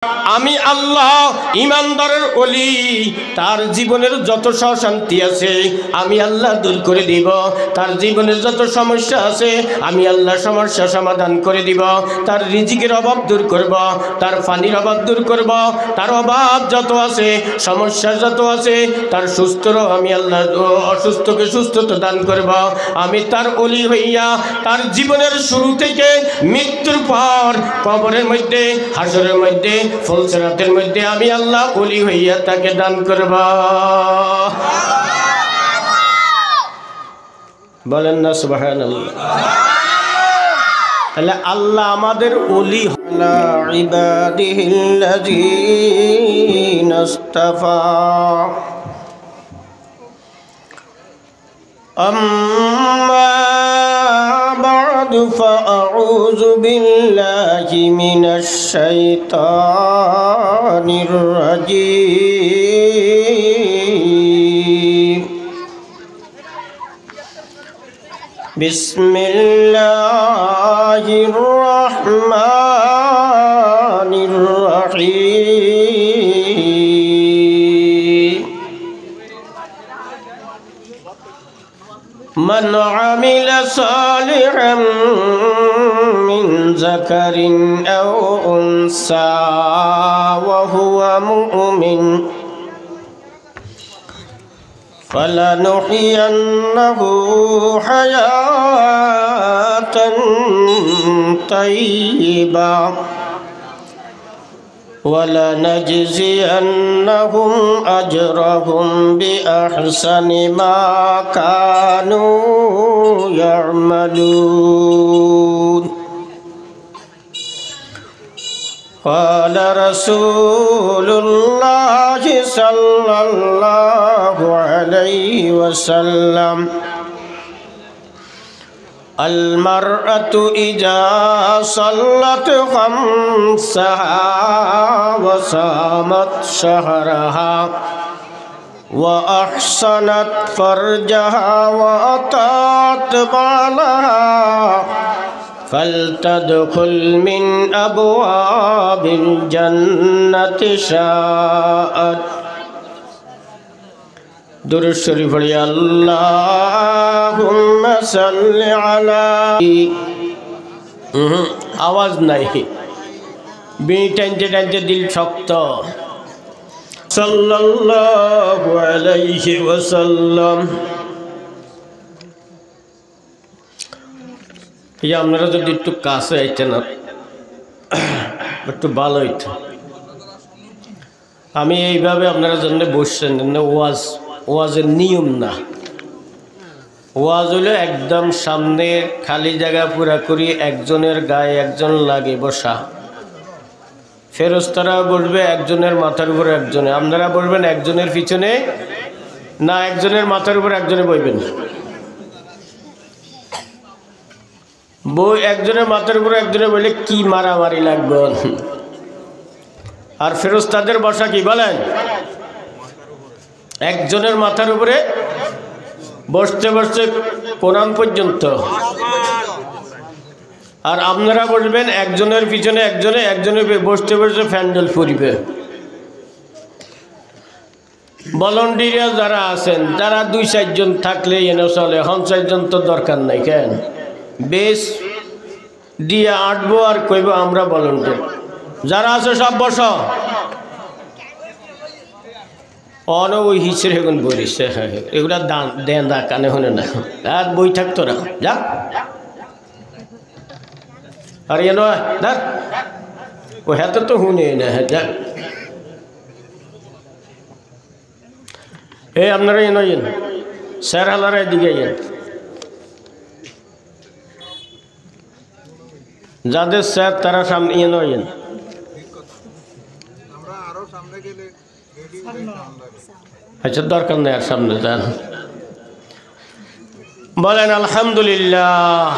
আমি আল্লাহ ইমানদারের ওলি, তার জীবনের যত শান্তি আছে আমি আল্লাহ দূর করে দিব। তার জীবনের যত সমস্যা আছে আমি আল্লাহ সমস্যা সমাধান করে দিব। তার রিজিকের অভাব দূর করব, তার পানির অভাব দূর করব, তার অভাব যত আছে, সমস্যা যত আছে, তার সুস্থরও আমি আল্লাহ অসুস্থকে সুস্থতা দান করব। আমি তার ওলি হইয়া তার জীবনের শুরু থেকে মৃত্যুর পর কবরের মধ্যে, হাসরের মধ্যে, ফুলসিরাতের মধ্যে আমি আল্লাহ ওলি হইয়া তাকে দান করব। বলেন না সুবহানাল্লাহ। তাহলে আল্লাহ আমাদের ওলি। আলা ইবাদিহিল্লাযীনা ইসতাফা আম্মা বা'দু ফাআউযু বিল্লাহি মিনাশ শাইতানির রাজীম। বিসমিল্লাহির রহমানির রহিম। মান আমিলা সালিহান মিন যাকারিন আও উনসা ওয়া হুয়া মুমিন فلنحيينه حياة طيبة ولنجزينهم أجرهم بأحسن ما كانوا يعملون. قال رسول الله صلى الله عليه وسلم المرأة إذا صلت خمسها وصامت شهرها وأحسنت فرجها وأطاعت بعلها فلتدخل من أبواب الجنة شاءت. দুরূদ শরীফ পড়ি আল্লাহুম্মা সাল্লি আলা। আওয়াজ নাই, বিড়ি টানতে টানতে দিল শক্ত। সাল্লাল্লাহু আলাইহি ওয়াসাল্লাম। এই আপনারা যদি একটু কাছে আইতেন একটু ভালো হইত। আমি এইভাবে আপনারা জন্য বসছেন না, ওয়াজের নিয়ম না। ওয়াজ হইলে একদম সামনে খালি জায়গা পুরা করি, একজনের গায়ে একজন লাগে বসা। ফেরেশতারা বসবে একজনের মাথার উপর একজনে, আপনারা বসবেন একজনের পিছনে না, একজনের মাথার উপর একজনে বইবেন। বই একজনের মাথার উপর একজনে বললে কি মারামারি লাগবে। আর ফেরেশতাদের বসা কি বলেন, একজনের মাথার উপরে বসতে বসতে কোরআন পর্যন্ত। আর আপনারা বসবেন একজনের পিছনে একজনে, একজনের বসতে বসতে প্যান্ডেল ফুরিবে। ভলান্টিয়ার যারা আছেন তারা 2-4 জন থাকলে এনে চলে, 50 জন তো দরকার নাই। কেন বেশ দিয়ে আটবো আর কইব আমরা ভলান্টিয়ার। যারা আছে সব বস। অন ওই হিসেবে এখন বলিস এগুলা দেন দা কানে হনে না, আর বই থাকতো না। যা আর এ নয় দেখ ও হাতে তো হুনে না। হ্যাঁ যা এই আপনারা এ নয় স্যার হালারা এদিকে এন। যাদের স্যার তারা সামনে এ নয়। আচ্ছা দরকার নেই, আর সামনে যান। বলেন আলহামদুলিল্লাহ।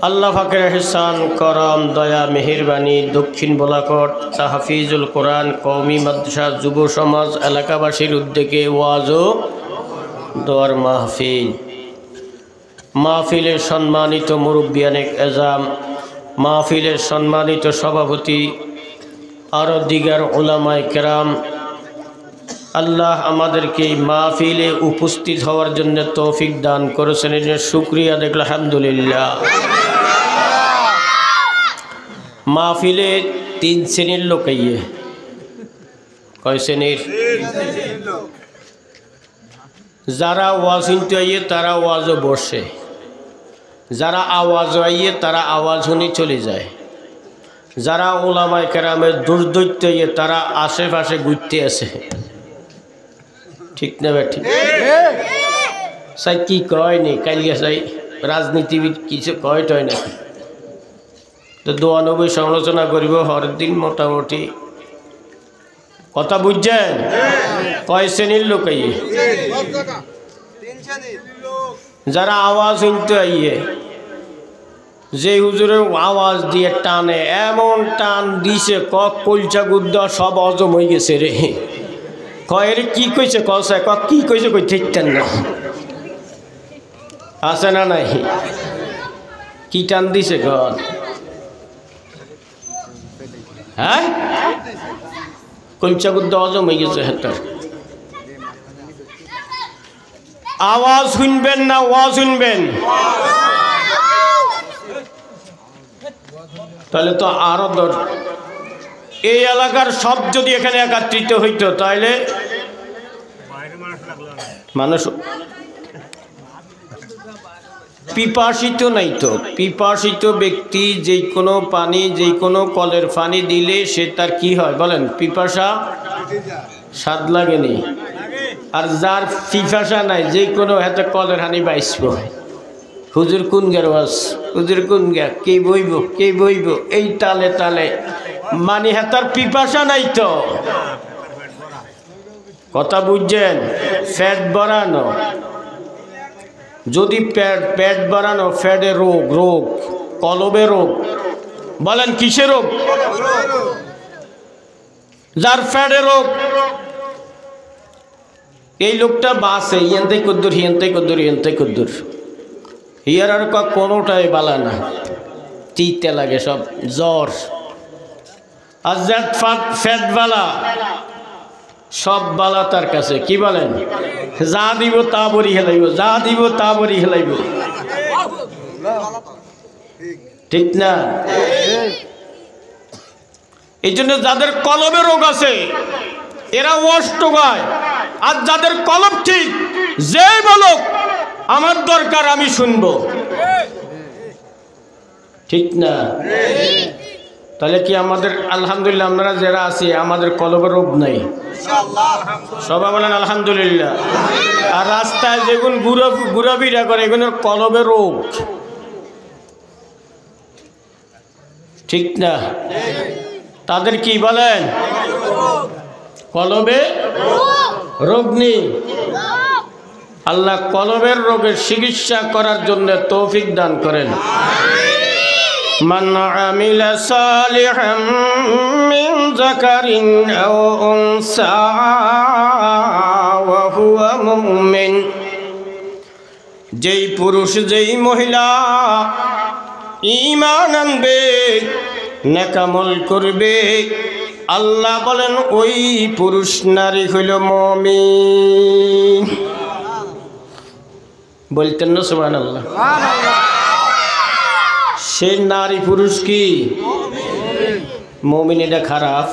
আল্লাহ পাকের ইহসান করম দয়া মেহেরবানি দক্ষিণ বোলাকট তাহফিজুল কোরআন কওমি মাদ্রাসা যুব সমাজ এলাকাবাসীর উদ্যোগে ওয়াজ ও দোয়ার মাহফিল মাহফিলের সম্মানিত মুরব্বিয়ানে এজাম, মাহফিলের সম্মানিত সভাপতি, আরো দিগার উলামায়ে কেরাম, আল্লাহ আমাদেরকে এই মাহফিলে উপস্থিত হওয়ার জন্য তৌফিক দান করেছেন, এর শুকরিয়া দেখল আলহামদুলিল্লাহ। মাহফিলে 3 শ্রেণীর লোক আইয়ে। কয় শ্রেণীর? যারা ওয়াজ শুনতে আইয়ে তারা ওয়াজও বসে, যারা আওয়াজ আইয়ে তারা আওয়াজ শুনে চলে যায়, যারা উলামায়ে কেরামের দুর্দৈত্য আইয়ে তারা আশেপাশে ঘুরতে আসে। ঠিক না ঠিক? সাই কি কয়নি কালিয়া সাই রাজনীতিবিদ কিছু কয় টয় না, তো দোয়ানবী সমালোচনা করিব হরদিন মোটামুটি কথা বুঝছেন? কয় শ্রেণীর লোক আইয়ে? যারা আওয়াজ শুনতে আইয়ে, যে হুজুরের আওয়াজ দিয়ে টানে, এমন টান দিছে কলচা গুদ্দ সব হজম হয়ে গেছে রে। কয়ের কি কইছে কসা কি কইছে কই ঠিকঠাক না আছে না নাই? কি টান দিছে ঘর? হ্যাঁ, কলচা গুদ্দ হজম হয়ে গেছে হেতার। আওয়াজ শুনবেন না ওয়াজ শুনবেন? তাহলে তো আরো এই এলাকার সব যদি এখানে একত্রিত হইতো তাহলে মানুষ পিপাসিত নাই তো। পিপাসিত ব্যক্তি যে কোনো পানি, যে কোনো কলের পানি দিলে সে তার কি হয় বলেন? পিপাসা স্বাদ লাগেনি। আর যার পিপাসা নাই, যে কোনো হাতে কলের হানি বাইসব, হুজুর কোন গেরওয়াজ, হুজুর কোন গা, কে বইব কে বইব, এই তালে তালে মানে হাতার পিপাসা নাই তো। কথা বুঝছেন? ফ্যাট বাড়ানো, যদি পেট বাড়ানো, ফ্যাটে রোগ, কলবে রোগ, বলেন কিসে রোগ? যার ফ্যাটে রোগ, এই লোকটা বাসে ইয়েন্তে কদ্দুর হিয়েন্তে কদ্দুর হিয়েন্তে কদ্দুর, হিয়ার আর কোনোটাই বালা না, তিতে লাগে সব, জ্বর। আর যার ফ্যাট বালা, সব বালা তার কাছে, কি বলেন? যা দিব তা বড়ি হেলাইব, যা দিব তা বড়ি হেলাইব। ঠিক না? এই জন্য যাদের কলবে রোগ আছে এরা অষ্ট গায়, আর যাদের কলব ঠিক, যে বলুক আমার দরকার আমি শুনবো। ঠিক না? তাহলে কি আমাদের আলহামদুলিল্লাহ আমরা যারা আছি আমাদের কলবের রোগ নাই? সবাই বলেন আলহামদুলিল্লাহ। আর রাস্তায় যেগুন ঘুরাফিরা করে এগুলোর কলবের রোগ। ঠিক না? তাদের কি বলেন? কলবে রোগ নেই। আল্লাহ কলবের রোগের চিকিৎসা করার জন্য তৌফিক দান করেন। মান আমিলা সালিহাম মিন যাকারিন আও উনসা ওয়া হুয়া মুমিন, যেই পুরুষ যেই মহিলা ঈমান আনবে, নেক আমল করবে, আল্লাহ বলেন ওই পুরুষ নারী হইল মুমিন। বলতেন না সুবহানাল্লাহ? সে নারী পুরুষ কি মুমিন? এটা খারাপ?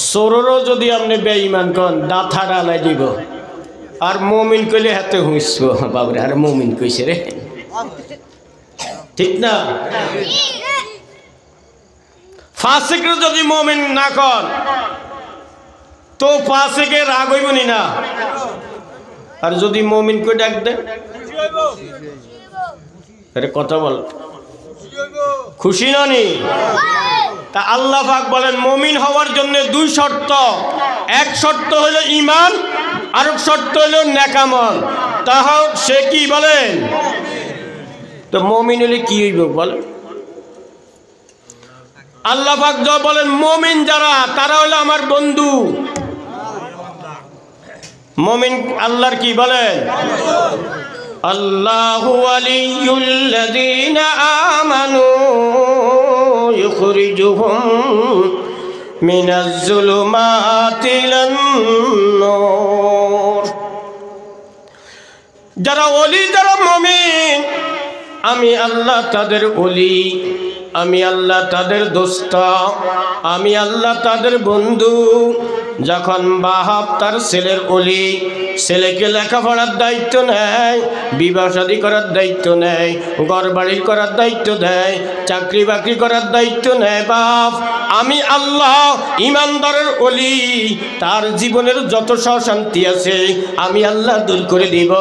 সররও যদি আপনি বেঈমান কন দাঁথা ডালাই দিব, আর মুমিন কইলে হাতে হুঁসব, বাবরে আর মুমিন কইছে রে। ঠিক না? ফাসিক যদি মুমিন না কন তো ফাসিকে রাগ হইবনি না, আর যদি মুমিন কই ডাক দে আরে কথা বল, খুশি নানি? তা আল্লাহ পাক বলেন মুমিন হওয়ার জন্য 2 শর্ত। এক শর্ত হলো ঈমান, আর এক শর্ত হলো নেক আমল। তাহলে সে কি বলেন? তো মুমিন হলে কি হইব বলেন? আল্লাহ পাক যা বলেন মুমিন যারা, তারা হলো আমার বন্ধু। মুমিন আল্লাহর কি বলেন? আল্লাহু ওয়ালিয়ুল্লাযীনা আমানু ইখরিজুহুম মিনাজ যুলুমাতি ইলান নূর। যারা ওলি, যারা মুমিন, আমি আল্লাহ তাদের ওলি, আমি আল্লাহ তাদের দোস্ত, আমি আল্লাহ তাদের বন্ধু। যখন বাপ তার ছেলের ওলি, ছেলেকে লেখাপড়ার দায়িত্ব নেয়, বিবাহ শাদী করার দায়িত্ব নেয়, ঘর বাড়ি করার দায়িত্ব দেয়, চাকরি বাকরি করার দায়িত্ব নেয় বাপ, আমি আল্লাহ ইমানদারের ওলি, তার জীবনের যত শান্তি আছে আমি আল্লাহ দূর করে দিব।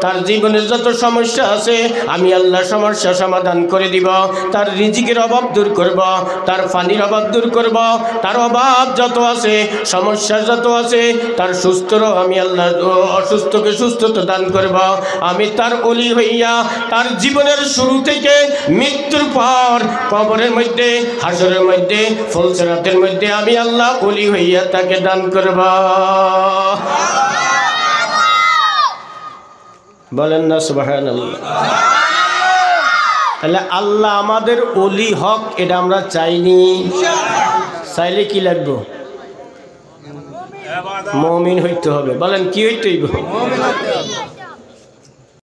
তার জীবনের যত সমস্যা আছে আমি আল্লাহ সমস্যা সমাধান করে দিব। তার রিজিকের অভাব দূর করব, তার পানির অভাব দূর করব, তার অভাব যত আছে, সমস্যা যত আছে, তার সুস্থরও আমি আল্লাহ অসুস্থকে সুস্থতা দান করব। আমি তার ওলি হইয়া তার জীবনের শুরু থেকে মৃত্যুর পর কবরের মধ্যে, হাসরের মধ্যে, ফুলসিরাতের মধ্যে আমি আল্লাহ ওলি হইয়া তাকে দান করব। বলেন না সুবহানাল্লাহ। তাহলে আল্লাহ আমাদের ওলি হক, এটা আমরা চাইনি। চাইলে কি লাগবে? মুমিন হইতে হবে। বলেন কি হইতে হইব?